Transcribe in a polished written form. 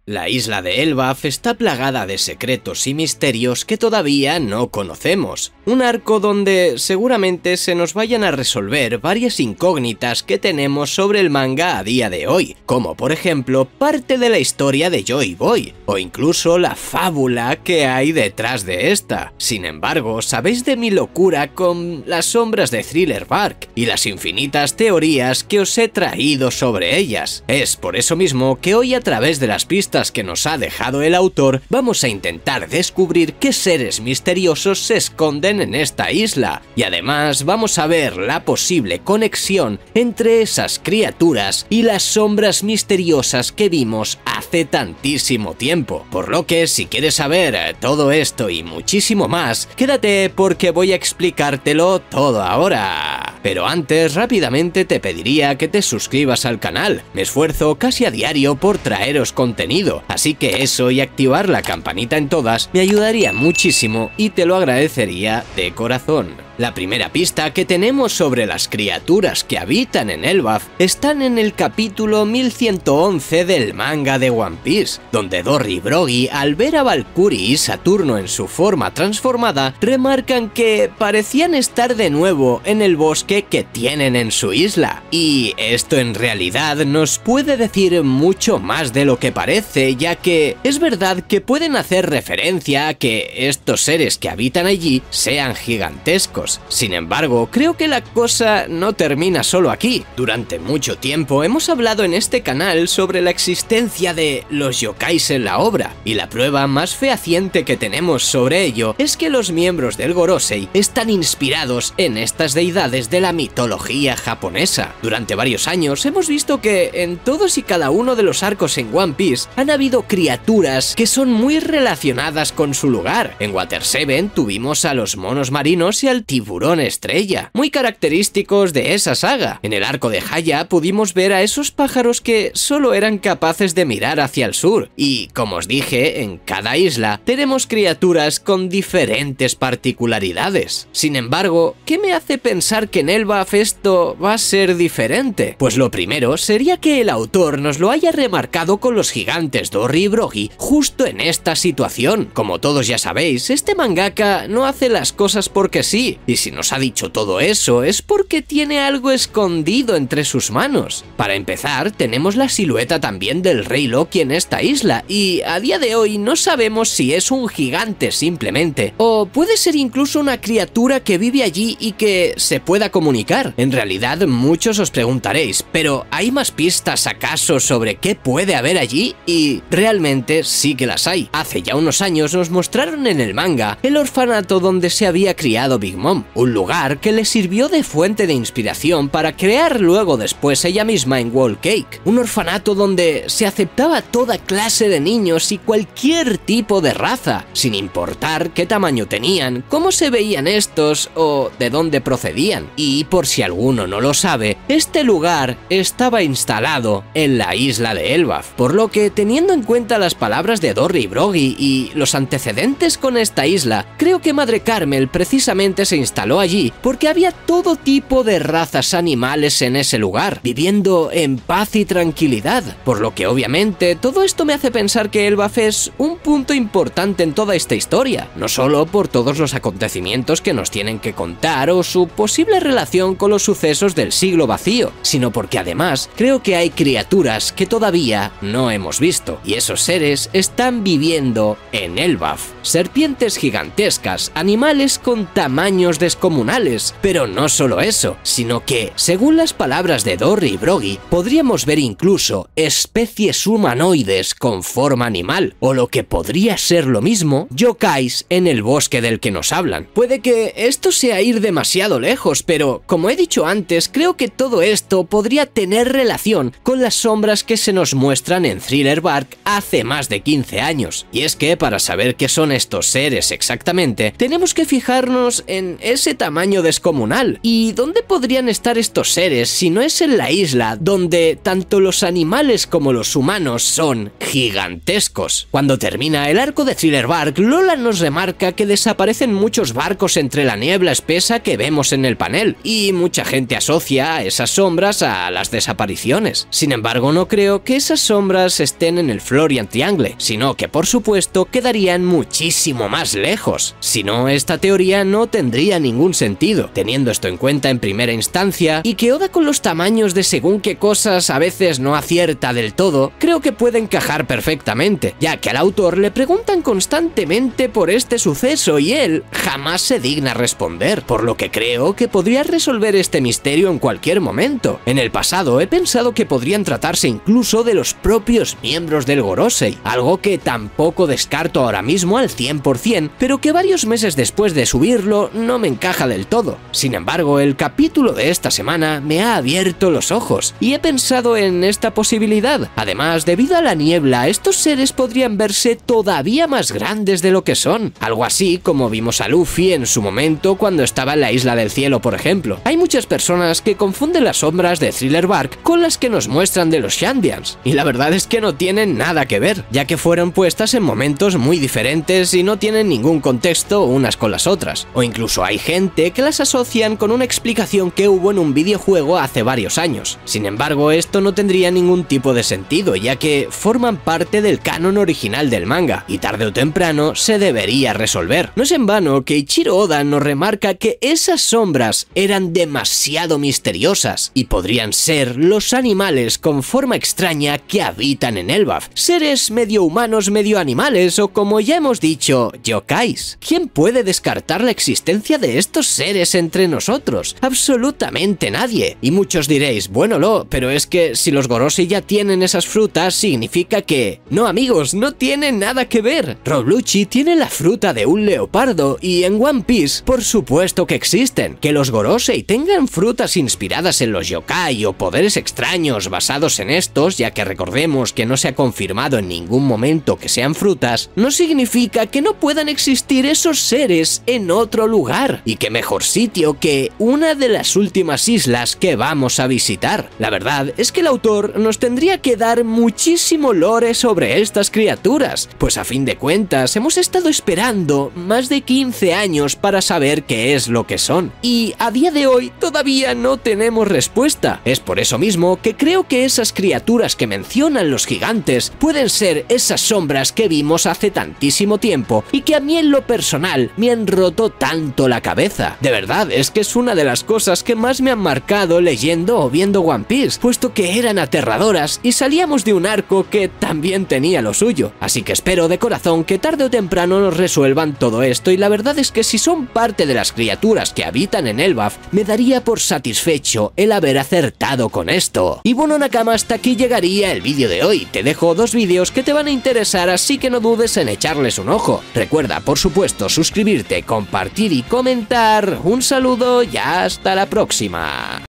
La isla de Elbaf está plagada de secretos y misterios que todavía no conocemos. Un arco donde seguramente se nos vayan a resolver varias incógnitas que tenemos sobre el manga a día de hoy, como por ejemplo parte de la historia de Joy Boy, o incluso la fábula que hay detrás de esta. Sin embargo, sabéis de mi locura con las sombras de Thriller Bark y las infinitas teorías que os he traído sobre ellas. Es por eso mismo que hoy, a través de las pistas que nos ha dejado el autor, vamos a intentar descubrir qué seres misteriosos se esconden en esta isla, y además vamos a ver la posible conexión entre esas criaturas y las sombras misteriosas que vimos hace tantísimo tiempo. Por lo que, si quieres saber todo esto y muchísimo más, quédate porque voy a explicártelo todo ahora. Pero antes, rápidamente te pediría que te suscribas al canal. Me esfuerzo casi a diario por traeros contenido, así que eso y activar la campanita en todas me ayudaría muchísimo y te lo agradecería de corazón. La primera pista que tenemos sobre las criaturas que habitan en Elbaf están en el capítulo 1111 del manga de One Piece, donde Dorry y Brogy, al ver a Valkyrie y Saturno en su forma transformada, remarcan que parecían estar de nuevo en el bosque que tienen en su isla. Y esto en realidad nos puede decir mucho más de lo que parece, ya que es verdad que pueden hacer referencia a que estos seres que habitan allí sean gigantescos. Sin embargo, creo que la cosa no termina solo aquí. Durante mucho tiempo hemos hablado en este canal sobre la existencia de los yokais en la obra, y la prueba más fehaciente que tenemos sobre ello es que los miembros del Gorosei están inspirados en estas deidades de la mitología japonesa. Durante varios años hemos visto que en todos y cada uno de los arcos en One Piece han habido criaturas que son muy relacionadas con su lugar. En Water 7 tuvimos a los monos marinos y al tiburón estrella, muy característicos de esa saga. En el arco de Haya pudimos ver a esos pájaros que solo eran capaces de mirar hacia el sur, y como os dije, en cada isla tenemos criaturas con diferentes particularidades. Sin embargo, ¿qué me hace pensar que en Elbaf esto va a ser diferente? Pues lo primero sería que el autor nos lo haya remarcado con los gigantes Dorry y Brogy justo en esta situación. Como todos ya sabéis, este mangaka no hace las cosas porque sí, y si nos ha dicho todo eso es porque tiene algo escondido entre sus manos. Para empezar, tenemos la silueta también del Rey Loki en esta isla, y a día de hoy no sabemos si es un gigante simplemente, o puede ser incluso una criatura que vive allí y que se pueda comunicar. En realidad, muchos os preguntaréis, ¿pero hay más pistas acaso sobre qué puede haber allí? Y realmente sí que las hay. Hace ya unos años nos mostraron en el manga el orfanato donde se había criado Big Mom, un lugar que le sirvió de fuente de inspiración para crear luego después ella misma en Whole Cake, un orfanato donde se aceptaba toda clase de niños y cualquier tipo de raza, sin importar qué tamaño tenían, cómo se veían estos o de dónde procedían. Y por si alguno no lo sabe, este lugar estaba instalado en la isla de Elbaf, por lo que, teniendo en cuenta las palabras de Dorry y Brogy y los antecedentes con esta isla, creo que Madre Carmel precisamente se instaló allí porque había todo tipo de razas animales en ese lugar, viviendo en paz y tranquilidad, por lo que obviamente todo esto me hace pensar que Elbaf es un punto importante en toda esta historia, no solo por todos los acontecimientos que nos tienen que contar o su posible relación con los sucesos del siglo vacío, sino porque además creo que hay criaturas que todavía no hemos visto, y esos seres están viviendo en Elbaf. Serpientes gigantescas, animales con tamaños descomunales, pero no solo eso, sino que, según las palabras de Dorry y Brogy, podríamos ver incluso especies humanoides con forma animal, o lo que podría ser lo mismo, yokais en el bosque del que nos hablan. Puede que esto sea ir demasiado lejos, pero como he dicho antes, creo que todo esto podría tener relación con las sombras que se nos muestran en Thriller Bark hace más de 15 años. Y es que para saber qué son estos seres exactamente, tenemos que fijarnos en ese tamaño descomunal. ¿Y dónde podrían estar estos seres si no es en la isla, donde tanto los animales como los humanos son gigantescos? Cuando termina el arco de Thriller Bark, Lola nos remarca que desaparecen muchos barcos entre la niebla espesa que vemos en el panel, y mucha gente asocia esas sombras a las desapariciones. Sin embargo, no creo que esas sombras estén en el Florian Triangle, sino que por supuesto quedarían muchísimo más lejos. Si no, esta teoría no tendría ningún sentido, teniendo esto en cuenta en primera instancia, y que Oda con los tamaños de según qué cosas a veces no acierta del todo, creo que puede encajar perfectamente, ya que al autor le preguntan constantemente por este suceso y él jamás se digna responder, por lo que creo que podría resolver este misterio en cualquier momento. En el pasado he pensado que podrían tratarse incluso de los propios miembros del Gorosei, algo que tampoco descarto ahora mismo al 100%, pero que varios meses después de subirlo no me encaja del todo. Sin embargo, el capítulo de esta semana me ha abierto los ojos y he pensado en esta posibilidad. Además, debido a la niebla, estos seres podrían verse todavía más grandes de lo que son, algo así como vimos a Luffy en su momento cuando estaba en la Isla del Cielo, por ejemplo. Hay muchas personas que confunden las sombras de Thriller Bark con las que nos muestran de los Shandians, y la verdad es que no tienen nada que ver, ya que fueron puestas en momentos muy diferentes y no tienen ningún contexto unas con las otras, o incluso hay gente que las asocian con una explicación que hubo en un videojuego hace varios años. Sin embargo, esto no tendría ningún tipo de sentido, ya que forman parte del canon original del manga, y tarde o temprano se debería resolver. No es en vano que Ichiro Oda nos remarca que esas sombras eran demasiado misteriosas, y podrían ser los animales con forma extraña que habitan en Elbaf, seres medio humanos medio animales, o como ya hemos dicho, yokais. ¿Quién puede descartar la existencia de estos seres entre nosotros? Absolutamente nadie. Y muchos diréis, bueno pero es que si los Gorosei ya tienen esas frutas, significa que... No amigos, no tiene nada que ver. Rob Lucci tiene la fruta de un leopardo, y en One Piece por supuesto que existen. Que los Gorosei tengan frutas inspiradas en los yokai o poderes extraños basados en estos, ya que recordemos que no se ha confirmado en ningún momento que sean frutas, no significa que no puedan existir esos seres en otro lugar. Y qué mejor sitio que una de las últimas islas que vamos a visitar. La verdad es que el autor nos tendría que dar muchísimo lore sobre estas criaturas, pues a fin de cuentas hemos estado esperando más de 15 años para saber qué es lo que son, y a día de hoy todavía no tenemos respuesta. Es por eso mismo que creo que esas criaturas que mencionan los gigantes pueden ser esas sombras que vimos hace tantísimo tiempo y que a mí en lo personal me han roto tanto la cabeza. De verdad, es que es una de las cosas que más me han marcado leyendo o viendo One Piece, puesto que eran aterradoras y salíamos de un arco que también tenía lo suyo. Así que espero de corazón que tarde o temprano nos resuelvan todo esto, y la verdad es que si son parte de las criaturas que habitan en Elbaf, me daría por satisfecho el haber acertado con esto. Y bueno, Nakama, hasta aquí llegaría el vídeo de hoy. Te dejo dos vídeos que te van a interesar, así que no dudes en echarles un ojo. Recuerda, por supuesto, suscribirte, compartir y comentar. Un saludo y hasta la próxima.